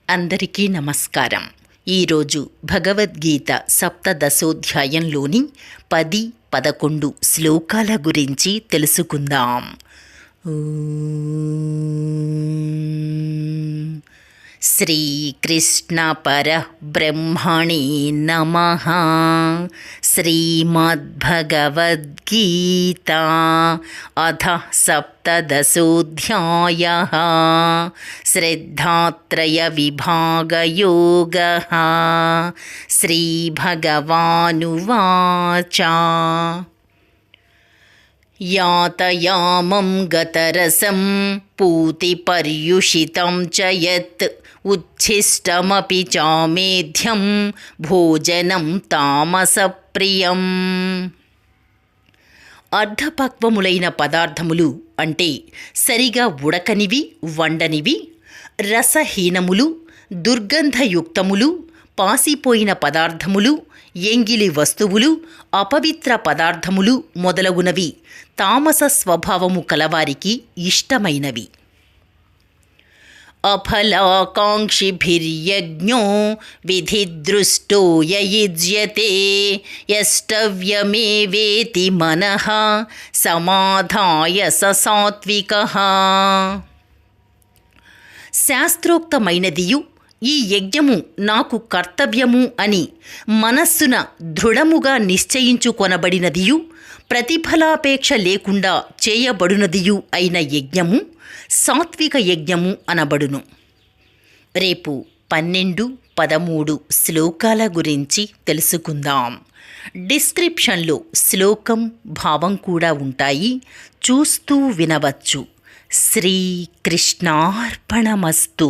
అందరికీ నమస్కారం. ఈరోజు భగవద్గీత సప్తదశోధ్యాయంలోని 10, 11 శ్లోకాల గురించి తెలుసుకుందాం. శ్రీకృష్ణ పరబ్రహ్మణే నమః. శ్రీమద్భగవద్గీత అథ సప్తదశోధ్యాయః. శ్రద్ధాత్రయ విభాగయోగః. శ్రీభగవానువాచ. యాతయామం గతరసం పూతిపర్యుషితం చ యత్ ఉచ్ఛిష్టమపి చామేధ్యం భోజనం తామసప్రియం. అర్ధపక్వములైన పదార్థములు అంటే సరిగా ఉడకనివి, వండనివి, రసహీనములు, దుర్గంధయుక్తములు, పాసిపోయిన పదార్థములు, ఎంగిలి వస్తువులు, అపవిత్ర పదార్థములు మొదలగునవి తామస స్వభావము కలవారికి ఇష్టమైనవి. అఫలాకాంక్షిభిర్యజ్ఞో విధిదృష్టో యయుజ్యతే యష్టవ్యమేవేతి మనః సమాధాయ సాత్వికః. శాస్త్రోక్తమైనదియు ఈ యజ్ఞము నాకు కర్తవ్యము అని మనస్సున దృఢముగా నిశ్చయించుకొనబడినదియు ప్రతిఫలాపేక్ష లేకుండా చేయబడునదియు అయిన యజ్ఞము సాత్విక యజ్ఞము అనబడును. రేపు 12, 13 శ్లోకాల గురించి తెలుసుకుందాం. డిస్క్రిప్షన్లో శ్లోకం, భావం కూడా ఉంటాయి, చూస్తూ వినవచ్చు. శ్రీకృష్ణార్పణమస్తు.